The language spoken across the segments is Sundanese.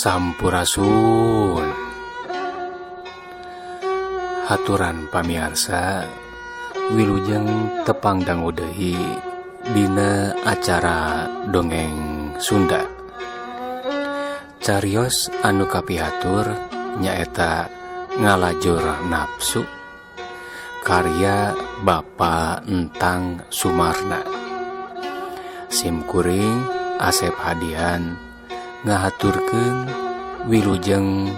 Sampurasun. Haturan pamiarsa wilujeng tepang dangu deui dina acara dongeng Sunda. Carios anu kapihatur nyaeta Ngalajur Nafsu karya Bapak Entang Sumarna. Simkuring Asep Hadian ngahaturkeun wilujeng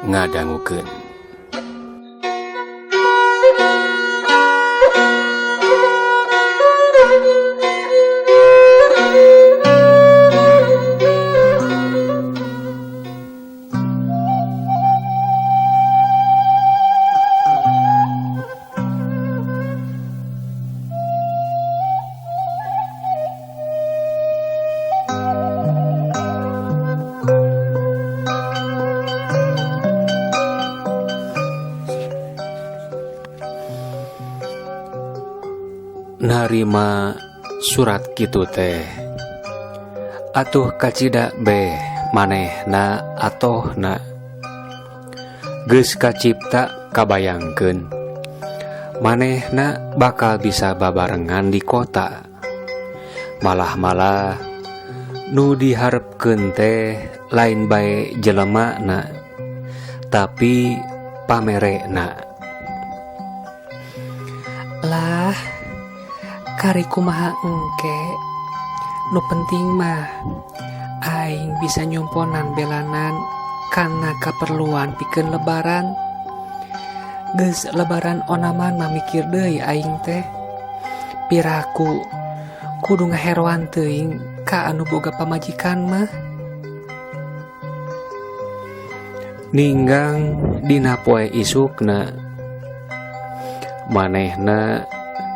ngadangukeun. Narima surat kitu teh atuh kacida be manehna atohna geus kacipta kabayangkeun manehna bakal bisa babarengan di kota malah nu diharepkeun teh lain bae jelemana tapi pamerekna lah kari kumaha engke nu penting mah aing bisa nyumponan belanan karena keperluan pikeun lebaran geus lebaran onaman mah mikir deui aing teh piraku kudu ngaheroan teuing ka anu boga pamajikan mah ninggang dina poe isukna manehna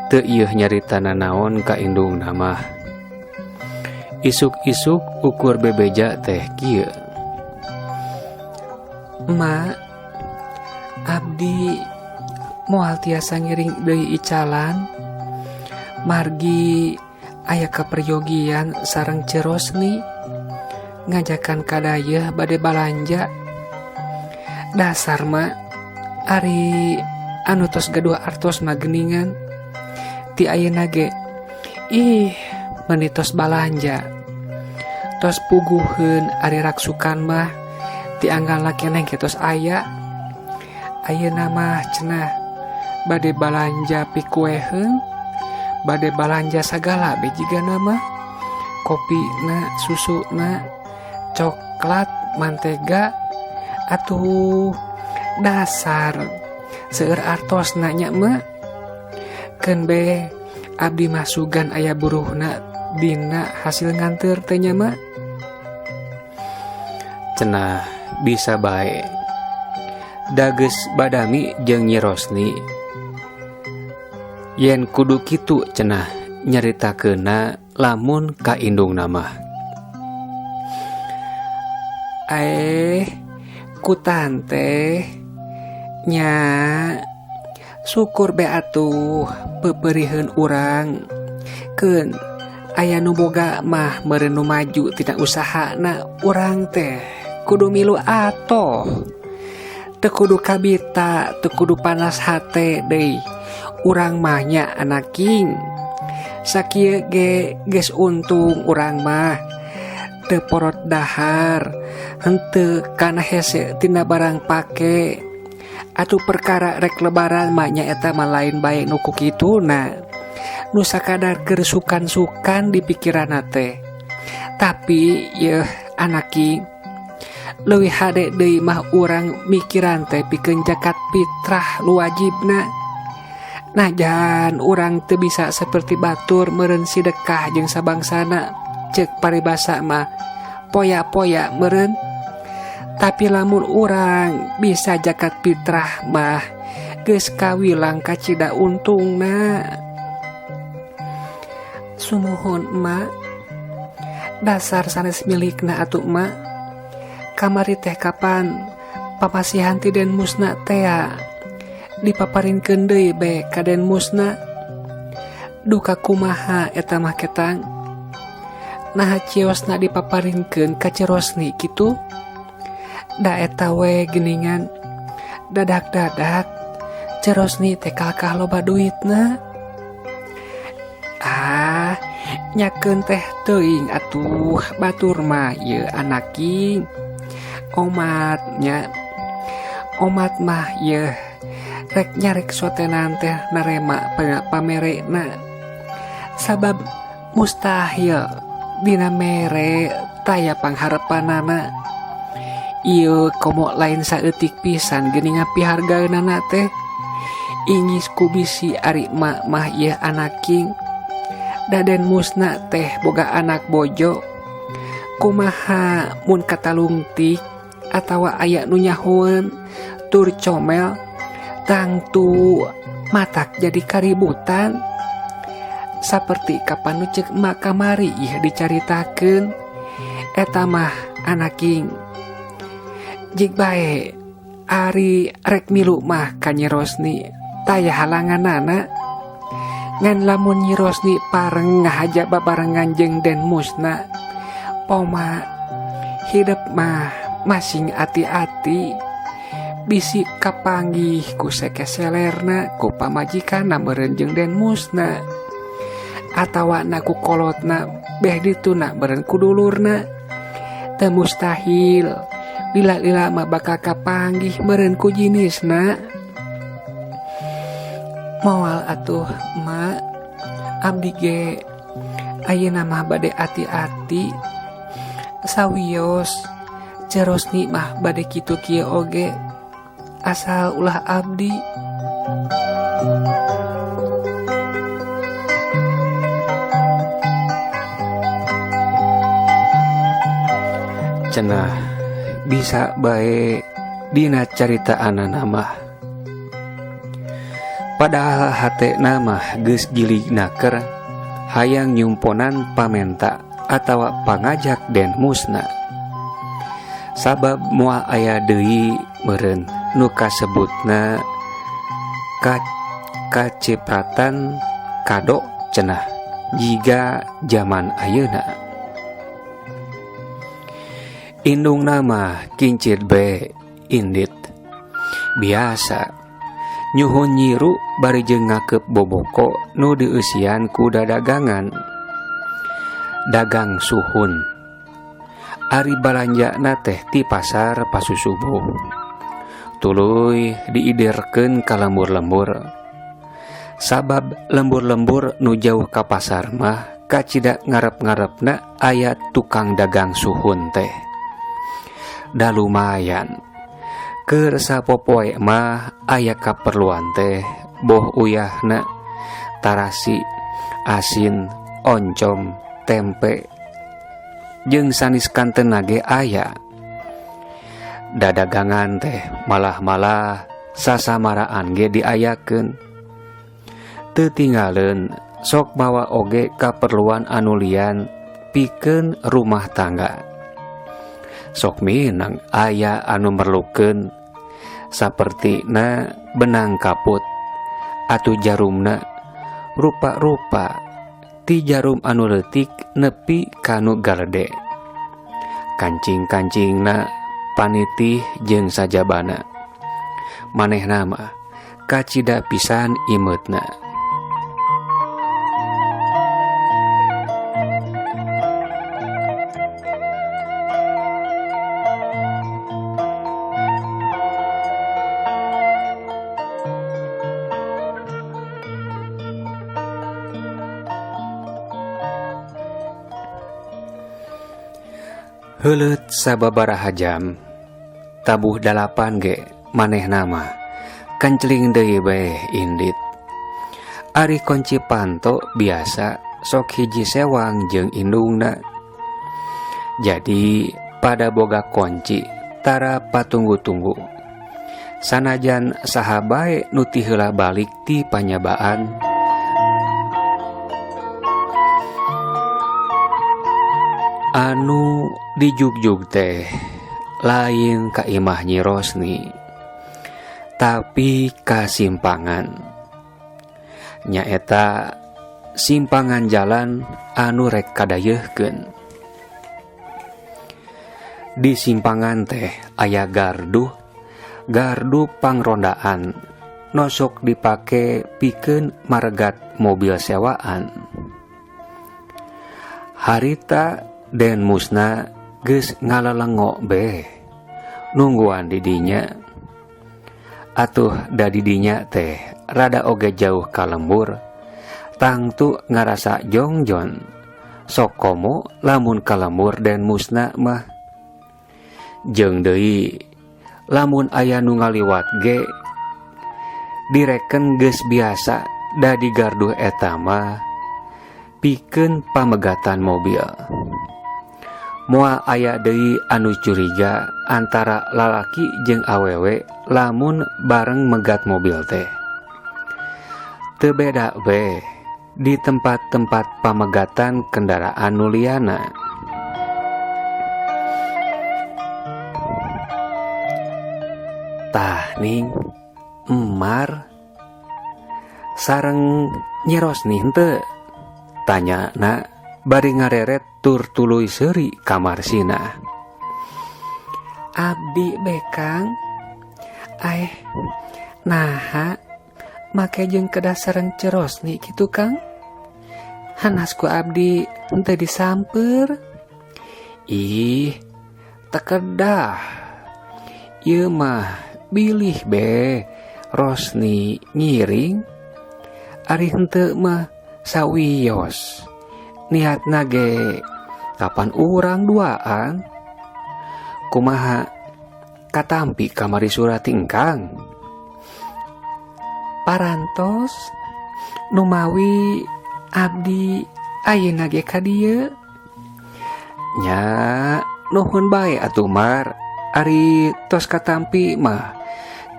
teu ieuh nyaritana naon ka indungna mah isuk-isuk ukur bebeja teh kieu Ma abdi moal tiasa ngiring deui icalan margi aya kaperyogian sareng Cirosni ngajakan kadayeuh bade balanja dasar ma ari anu tos gadua artos mageningan ti ayeuna ge ih menitos balanja tos puguheun ari raksukan mah ti anggala keneh kitos aya ayeuna mah cenah bade balanja pikueheung bade balanja sagala bejigana mah kopina susuna coklat mantega atuh dasar seueur artos nanya mah keun be abdi masugan aya buruhna dina hasil nganteur teh nya mah cenah bisa bae dageus badami jeung Nyi Rosni yen kudu kitu cenah nyaritakeunna lamun ka indungna mah kutan teh nya syukur be atuh peupeuriheun urang keun aya nu boga mah meureun nu maju tina usahana urang teh kudu milu atoh teu kudu kabita teu kudu panas hate deui urang mah nya anaking sakieu ge geus untung urang mah teu porot dahar henteu kana hese tina barang pake atuh perkara rek lebaran mah nya eta mah lain bae nu kukituna nu sakadar keur sukan-sukan di pikiranna teh tapi yeuh anaki leuwih hade deui mah urang mikiran teh pikeun zakat fitrah nu wajibna najan urang teu bisa saperti batur meureun sedekah jeung sabangsana ceuk paribasa mah poya-poya meureun tapi lamun urang bisa zakat fitrah mah geus kawilang kacida untungna sumuhun emak dasar sanes milikna atuh emak kamari teh kapan papasihan ti Den Musna teh dipaparinkeun deui be ka Den Musna duka kumaha eta mah ketang nah ciosna dipaparinkeun ka Cirosni kitu Da eta we geningan dadak-dadak Cerosni teh kalkah loba duitna. Nyakeun teh teuing atuh batur mah ye anaking. Omat mah ye rek nyarek sotenan teh narema pamerena. Sabab mustahil dina mere taya pangharepanana. Ieu komo lain saeutik pisan geuning ngapihargaeunana teh. Ingis ku bisi ari mak mah ye anaking. Daden musna teh boga anak bojo. Kumaha mun katalungtik atawa aya nu nyahoeun tur comel tangtu matak jadi kaributan. Saperti kapan nu ceuk mak kamari ieu dicaritakeun. Eta mah anaking. Jig bae ari rek milu mah ka Nyi Rosni taya halanganana. Ngan lamun Nyi Rosni pareng ngahaja babarengan jeung Den Musna, poma hidup mah masing ati-ati. Bisi kapanggih ku sekeselerna ku pamajikanna meureun jeung Den Musna. Atawa na ku kolotna beh dituna meureun ku dulurna. Teu mustahil lila-lila mah bakal kapanggih meureun ku jinisna. Moal atuh mak, abdi ge ayeuna mah bade ati-ati. Sawios Cerosni mah bade kitu kieu oge. Asal ulah abdi. Cenah bisa bae dina caritaanana mah. Padahal hatena mah geus gilignaker hayang nyumponan pamenta atawa pangajak Den Musna. Sabab moal aya deui meureun nu kasebutna kacipratan kado cenah jiga zaman ayeuna. Indungna mah kincit bae indit. Biasa nyuhun nyiru bari jeung ngakeup boboko nu dieusian ku dadagangan. Dagang suhun. Ari balanjana teh ti pasar pasusubuh. Tuluy diiderkeun ka lembur-lembur. Sabab lembur-lembur nu jauh ka pasar mah kacida ngarep-ngarepna aya tukang dagang suhun teh. Da lumayan. Keur sapopoe mah aya kaperluan teh boh uyahna tarasi, asin, oncom, tempe jeung sanis kantena ge aya. Dadagangan teh malah-malah sasamaraan ge diayakeun. Teu tinggalin sok mawa oge kaperluan anu lian pikeun rumah tangga. Sok minang aya anu merlukeun sapertina benang kaput atuh jarumna rupa-rupa ti jarum anu leutik nepi kanu galede. Kancing-kancingna panitih jeung sajabana. Manehna mah kacida pisan imeutna. Heuleut sababaraha jam tabuh 8 ge manehna mah kancling deui bae indit. Ari kunci panto biasa sok hiji sewang jeung indungna. Jadi pada boga kunci tara patunggu-tunggu. Sanajan saha bae nu ti heula balik ti panyabaan. Anu dijugjug teh lain ka imah Nyi Rosni, tapi ka simpangan. Nyaeta simpangan jalan anu rek kadayeuhkeun. Di simpangan teh aya gardu pangrondaan nosok dipake pikeun maregat mobil sewaan. Harita den musna geus ngalalengok beh nungguan didinya. Atuh da didinya teh rada oge jauh ka lembur, tangtu ngarasa jongjon sok komo lamun ka lembur den musna mah. Jeung deui lamun aya nu ngaliwat ge direken geus biasa da di gardu eta mah pikeun pamegatan mobil. Moal aya deui anu curiga antara lalaki jeung awewe lamun bareng megat mobil teh. Teu beda we di tempat-tempat pamegatan kendaraan nu liana. Tah ning Emar sareng nyeros nih henteu, tanya na bari ngareret tur tuluy seuri ka Marsina. Abdi bekang naha make jeung kedah sareng ceros nih gitu Kang. Hanasku abdi henteu disamper. Ih, takedah. Ieu mah bilih be Rosni ngiring. Ari henteu mah sawios. Niatna ge kapan urang duaan. Kumaha katampi kamari surati engkang. Parantos numawi abdi ayeuna ge ka dieu. Nya nuhun bae atuh Mar. Ari tos katampi mah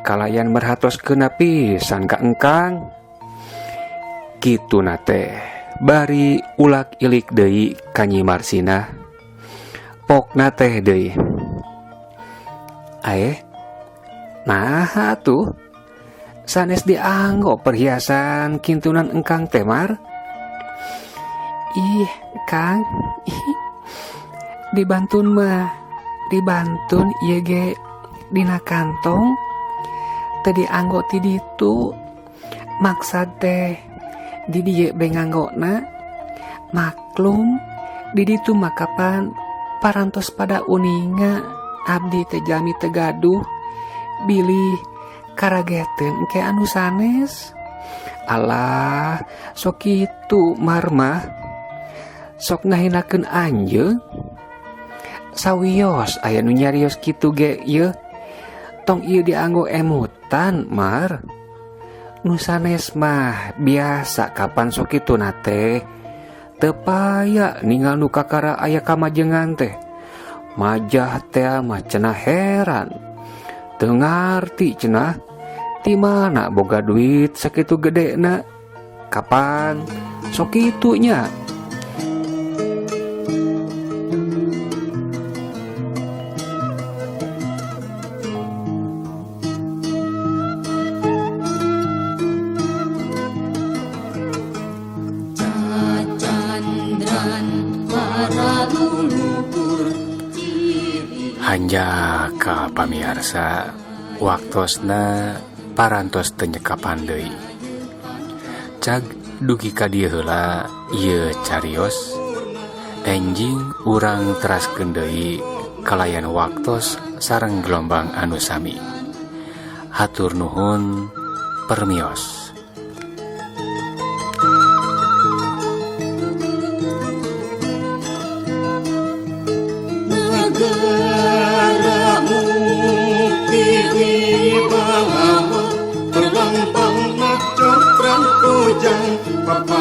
kalayan merhatoskeun pisan ka engkang. Kitu na teh bari ulak ilik deui ka Nyi Marsina. Pokna teh deui. Nah atuh sanes dianggo perhiasan kintunan engkang teh Mar. Ih Kang, dibantun ieu ge dina kantong teu dianggo ti ditu. Maksad teh di dieu be nganggona. Maklum di ditu mah kapan parantos pada uninga abdi teh jalmi teu gaduh bilih karageteun engke anu sanes. Alah, sok kitu Mar mah. Sok ngahinakeun anjeun. Sawios aya nu nyarios kitu ge ieu. Tong ieu dianggo emutan Mar. Nu sanes mah biasa kapan sok kitu na teh. Teu paya ninggal nu kakara aya kamajengan teh. Majah teh mah cenah heran. Teu ngarti cenah ti mana boga duit sakitu gedena. Kapan sok kitu nya. Hanjaka pamiarsa waktosna parantos teu nyekapan deui. Cag dugi ka dieu heula ieu carios enjing urang teraskeun deui kalayan waktos sareng gelombang anu sami. Hatur nuhun permios. Papa